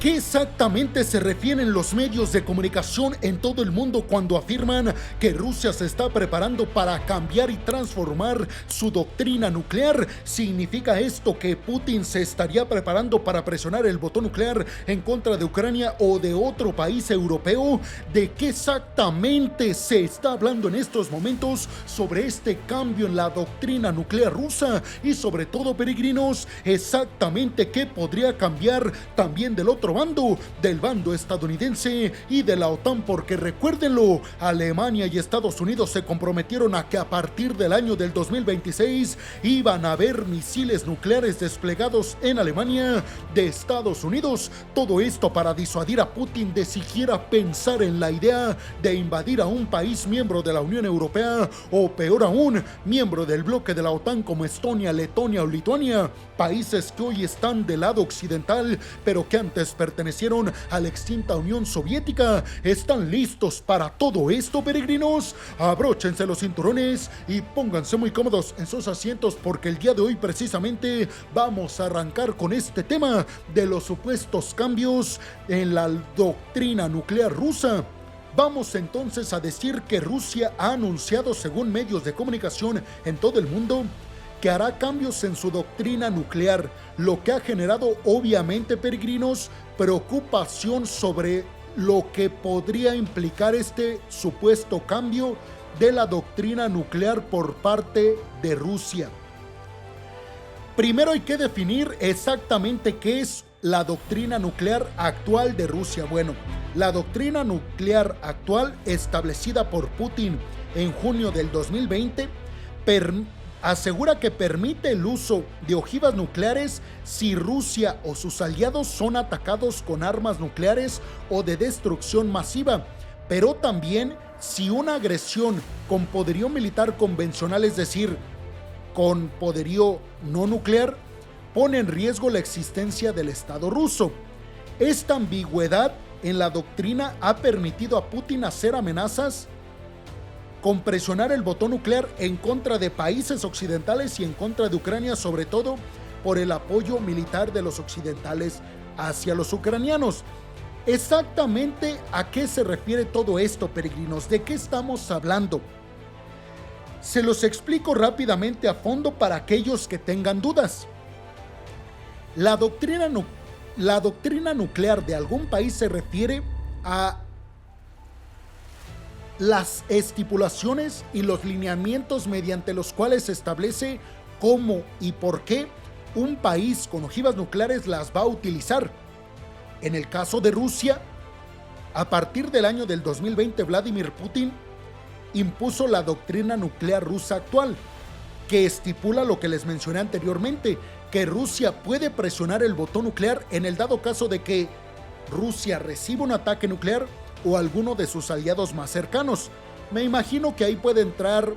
qué exactamente se refieren los medios de comunicación en todo el mundo cuando afirman que Rusia se está preparando para cambiar y transformar su doctrina nuclear? ¿Significa esto que Putin se estaría preparando para presionar el botón nuclear en contra de Ucrania o de otro país europeo? ¿De qué exactamente se está hablando en estos momentos sobre este cambio en la doctrina nuclear rusa? Y sobre todo, peregrinos, exactamente qué podría cambiar también del otro bando, del bando estadounidense y de la OTAN, porque recuérdenlo, Alemania y Estados Unidos se comprometieron a que a partir del año del 2026 iban a haber misiles nucleares desplegados en Alemania de Estados Unidos. Todo esto para disuadir a Putin de siquiera pensar en la idea de invadir a un país miembro de la Unión Europea o peor aún, miembro del bloque de la OTAN como Estonia, Letonia o Lituania, países que hoy están del lado occidental pero que antes pertenecieron a la extinta Unión Soviética. ¿Están listos para todo esto, peregrinos? Abróchense los cinturones y pónganse muy cómodos en sus asientos, porque el día de hoy precisamente vamos a arrancar con este tema de los supuestos cambios en la doctrina nuclear rusa. Vamos entonces a decir que Rusia ha anunciado, según medios de comunicación en todo el mundo, que hará cambios en su doctrina nuclear, lo que ha generado obviamente, peregrinos, preocupación sobre lo que podría implicar este supuesto cambio de la doctrina nuclear por parte de Rusia. Primero hay que definir exactamente qué es la doctrina nuclear actual de Rusia. Bueno, la doctrina nuclear actual, establecida por Putin en junio del 2020, asegura que permite el uso de ojivas nucleares si Rusia o sus aliados son atacados con armas nucleares o de destrucción masiva, pero también si una agresión con poderío militar convencional, es decir, con poderío no nuclear, pone en riesgo la existencia del Estado ruso. Esta ambigüedad en la doctrina ha permitido a Putin hacer amenazas con presionar el botón nuclear en contra de países occidentales y en contra de Ucrania, sobre todo por el apoyo militar de los occidentales hacia los ucranianos. Exactamente a qué se refiere todo esto, peregrinos, ¿de qué estamos hablando? Se los explico rápidamente a fondo para aquellos que tengan dudas. La doctrina nuclear de algún país se refiere a las estipulaciones y los lineamientos mediante los cuales se establece cómo y por qué un país con ojivas nucleares las va a utilizar. En el caso de Rusia, a partir del año del 2020, Vladimir Putin impuso la doctrina nuclear rusa actual, que estipula lo que les mencioné anteriormente, que Rusia puede presionar el botón nuclear en el dado caso de que Rusia reciba un ataque nuclear o alguno de sus aliados más cercanos. Me imagino que ahí puede entrar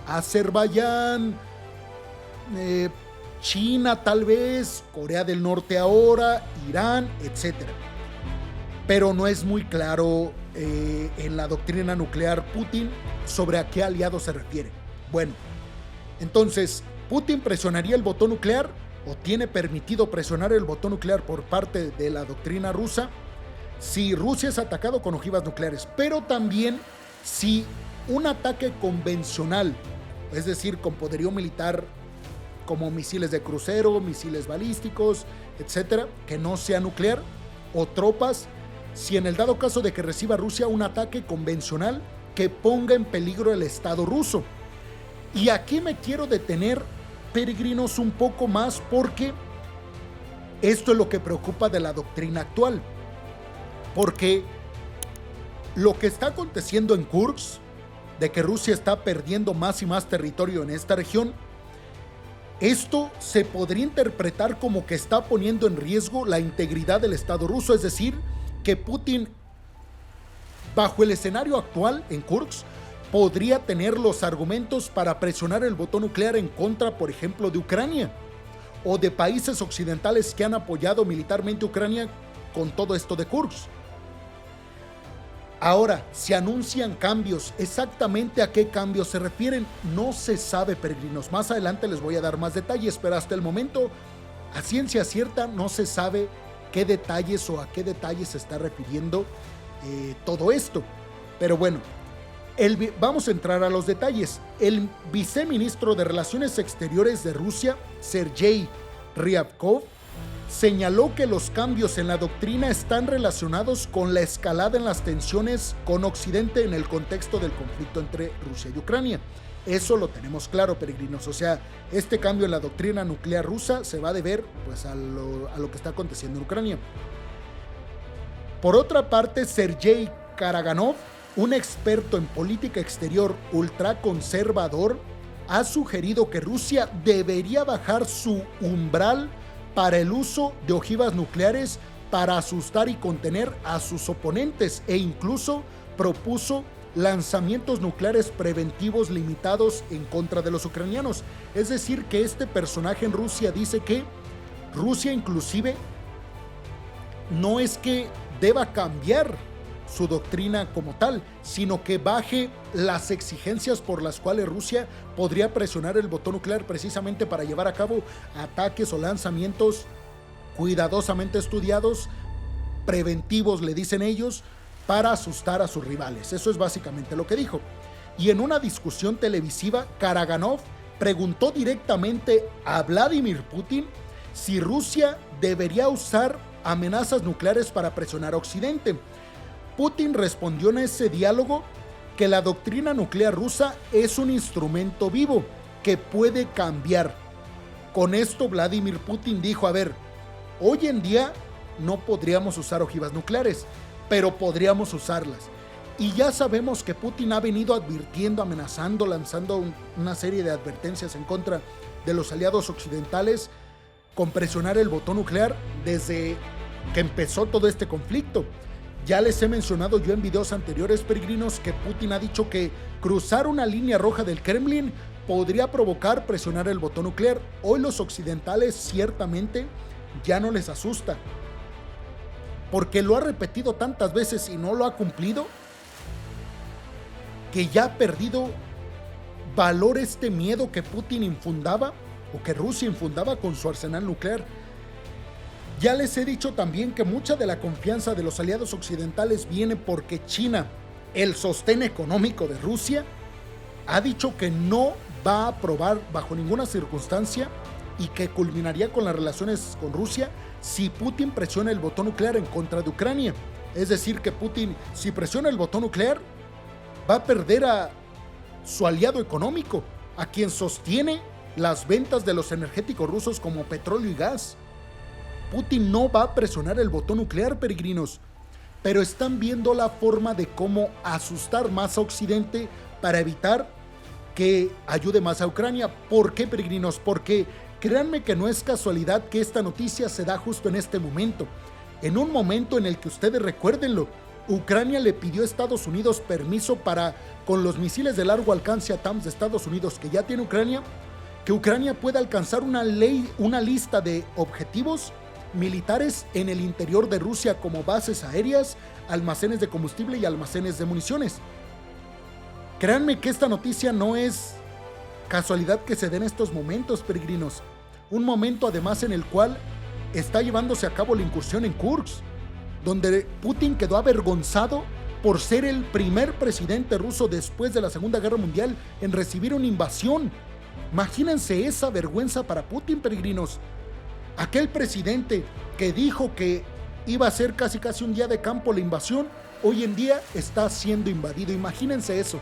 Azerbaiyán, China tal vez, Corea del Norte ahora, Irán, etc. Pero no es muy claro en la doctrina nuclear Putin sobre a qué aliado se refiere. Bueno, entonces, ¿Putin presionaría el botón nuclear o tiene permitido presionar el botón nuclear por parte de la doctrina rusa si Rusia es atacado con ojivas nucleares? Pero también si un ataque convencional, es decir, con poderío militar como misiles de crucero, misiles balísticos, etcétera, que no sea nuclear, o tropas, si en el dado caso de que reciba Rusia un ataque convencional que ponga en peligro el Estado ruso. Y aquí me quiero detener, peregrinos, un poco más, porque esto es lo que preocupa de la doctrina actual. Porque lo que está aconteciendo en Kursk, de que Rusia está perdiendo más y más territorio en esta región, esto se podría interpretar como que está poniendo en riesgo la integridad del Estado ruso, es decir, que Putin, bajo el escenario actual en Kursk, podría tener los argumentos para presionar el botón nuclear en contra, por ejemplo, de Ucrania o de países occidentales que han apoyado militarmente a Ucrania con todo esto de Kursk. Ahora, se anuncian cambios. ¿Exactamente a qué cambios se refieren? No se sabe, peregrinos. Más adelante les voy a dar más detalles, pero hasta el momento, a ciencia cierta, no se sabe qué detalles o a qué detalles se está refiriendo todo esto. Pero bueno, vamos a entrar a los detalles. El viceministro de Relaciones Exteriores de Rusia, Sergei Ryabkov, señaló que los cambios en la doctrina están relacionados con la escalada en las tensiones con Occidente en el contexto del conflicto entre Rusia y Ucrania. Eso lo tenemos claro, peregrinos. O sea, este cambio en la doctrina nuclear rusa se va a deber pues, a lo que está aconteciendo en Ucrania. Por otra parte, Sergei Karaganov, un experto en política exterior ultraconservador, ha sugerido que Rusia debería bajar su umbral para el uso de ojivas nucleares para asustar y contener a sus oponentes, e incluso propuso lanzamientos nucleares preventivos limitados en contra de los ucranianos. Es decir, que este personaje en Rusia dice que Rusia inclusive no es que deba cambiar su doctrina como tal, sino que baje las exigencias por las cuales Rusia podría presionar el botón nuclear precisamente para llevar a cabo ataques o lanzamientos cuidadosamente estudiados, preventivos, le dicen ellos, para asustar a sus rivales. Eso es básicamente lo que dijo. Y en una discusión televisiva, Karaganov preguntó directamente a Vladimir Putin si Rusia debería usar amenazas nucleares para presionar a Occidente. Putin respondió en ese diálogo que la doctrina nuclear rusa es un instrumento vivo que puede cambiar. Con esto Vladimir Putin dijo, a ver, hoy en día no podríamos usar ojivas nucleares, pero podríamos usarlas. Y ya sabemos que Putin ha venido advirtiendo, amenazando, lanzando una serie de advertencias en contra de los aliados occidentales con presionar el botón nuclear desde que empezó todo este conflicto. Ya les he mencionado yo en videos anteriores, peregrinos, que Putin ha dicho que cruzar una línea roja del Kremlin podría provocar presionar el botón nuclear. Hoy los occidentales ciertamente ya no les asusta, porque lo ha repetido tantas veces y no lo ha cumplido, que ya ha perdido valor este miedo que Putin infundaba o que Rusia infundaba con su arsenal nuclear. Ya les he dicho también que mucha de la confianza de los aliados occidentales viene porque China, el sostén económico de Rusia, ha dicho que no va a aprobar bajo ninguna circunstancia y que culminaría con las relaciones con Rusia si Putin presiona el botón nuclear en contra de Ucrania. Es decir, que Putin, si presiona el botón nuclear, va a perder a su aliado económico, a quien sostiene las ventas de los energéticos rusos como petróleo y gas. Putin no va a presionar el botón nuclear, peregrinos, pero están viendo la forma de cómo asustar más a Occidente para evitar que ayude más a Ucrania. ¿Por qué, peregrinos? Porque créanme que no es casualidad que esta noticia se da justo en este momento. En un momento en el que ustedes recuérdenlo, Ucrania le pidió a Estados Unidos permiso para, con los misiles de largo alcance ATACMS de Estados Unidos que ya tiene Ucrania, que Ucrania pueda alcanzar una lista de objetivos militares en el interior de Rusia, como bases aéreas, almacenes de combustible y almacenes de municiones. Créanme que esta noticia no es casualidad que se dé en estos momentos, peregrinos. Un momento además en el cual está llevándose a cabo la incursión en Kursk, donde Putin quedó avergonzado por ser el primer presidente ruso después de la Segunda Guerra Mundial en recibir una invasión. Imagínense esa vergüenza para Putin, peregrinos. Aquel presidente que dijo que iba a ser casi un día de campo la invasión, hoy en día está siendo invadido. Imagínense eso.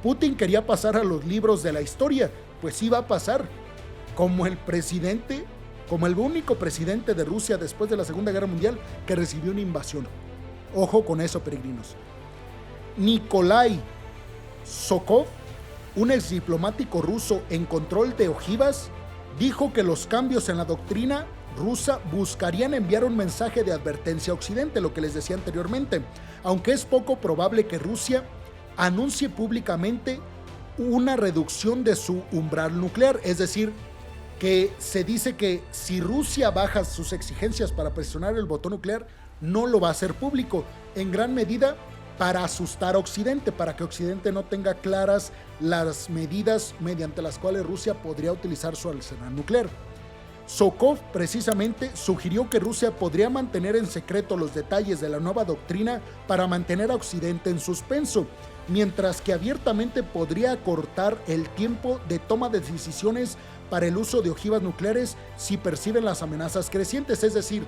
Putin quería pasar a los libros de la historia, pues iba a pasar como el presidente, como el único presidente de Rusia después de la Segunda Guerra Mundial que recibió una invasión. Ojo con eso, peregrinos. Nikolai Sokov, un ex diplomático ruso en control de ojivas, dijo que los cambios en la doctrina rusa buscarían enviar un mensaje de advertencia a Occidente, lo que les decía anteriormente, aunque es poco probable que Rusia anuncie públicamente una reducción de su umbral nuclear. Es decir, que se dice que si Rusia baja sus exigencias para presionar el botón nuclear, no lo va a hacer público, en gran medida para asustar a Occidente, para que Occidente no tenga claras las medidas mediante las cuales Rusia podría utilizar su arsenal nuclear. Sokov precisamente sugirió que Rusia podría mantener en secreto los detalles de la nueva doctrina para mantener a Occidente en suspenso, mientras que abiertamente podría acortar el tiempo de toma de decisiones para el uso de ojivas nucleares si perciben las amenazas crecientes. Es decir,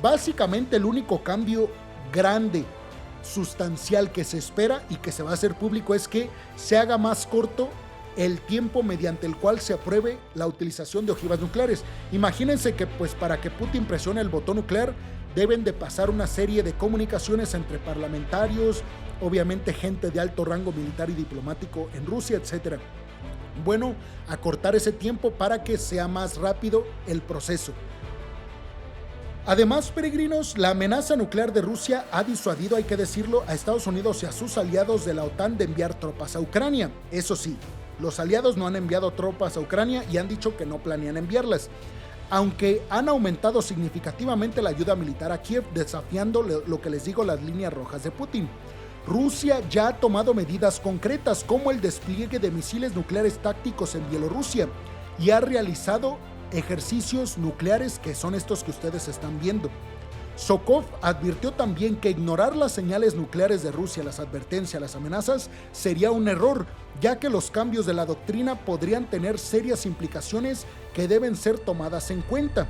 básicamente el único cambio grande, sustancial que se espera y que se va a hacer público es que se haga más corto el tiempo mediante el cual se apruebe la utilización de ojivas nucleares. Imagínense que pues para que Putin presione el botón nuclear deben de pasar una serie de comunicaciones entre parlamentarios, obviamente gente de alto rango militar y diplomático en Rusia, etc. Bueno, acortar ese tiempo para que sea más rápido el proceso. Además, peregrinos, la amenaza nuclear de Rusia ha disuadido, hay que decirlo, a Estados Unidos y a sus aliados de la OTAN de enviar tropas a Ucrania. Eso sí, los aliados no han enviado tropas a Ucrania y han dicho que no planean enviarlas, aunque han aumentado significativamente la ayuda militar a Kiev, desafiando lo que les digo, las líneas rojas de Putin. Rusia ya ha tomado medidas concretas como el despliegue de misiles nucleares tácticos en Bielorrusia y ha realizado ejercicios nucleares, que son estos que ustedes están viendo. Sokov advirtió también que ignorar las señales nucleares de Rusia, las advertencias, las amenazas, sería un error, ya que los cambios de la doctrina podrían tener serias implicaciones que deben ser tomadas en cuenta.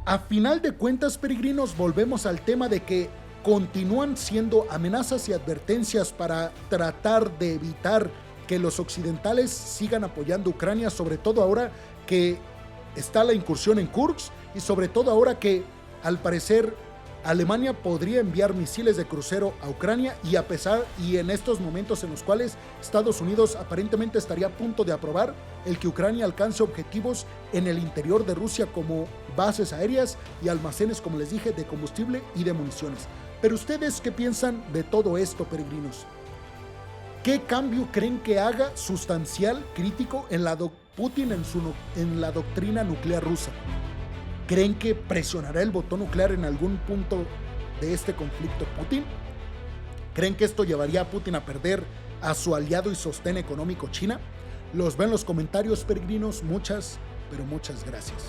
A final de cuentas, peregrinos, volvemos al tema de que continúan siendo amenazas y advertencias para tratar de evitar que los occidentales sigan apoyando a Ucrania, sobre todo ahora que está la incursión en Kursk y sobre todo ahora que al parecer Alemania podría enviar misiles de crucero a Ucrania y en estos momentos en los cuales Estados Unidos aparentemente estaría a punto de aprobar el que Ucrania alcance objetivos en el interior de Rusia como bases aéreas y almacenes, como les dije, de combustible y de municiones. Pero ustedes, ¿qué piensan de todo esto, peregrinos? ¿Qué cambio creen que haga sustancial, crítico en Putin en la doctrina nuclear rusa? ¿Creen que presionará el botón nuclear en algún punto de este conflicto Putin? ¿Creen que esto llevaría a Putin a perder a su aliado y sostén económico China? Los veo en los comentarios, peregrinos. Muchas, pero muchas gracias.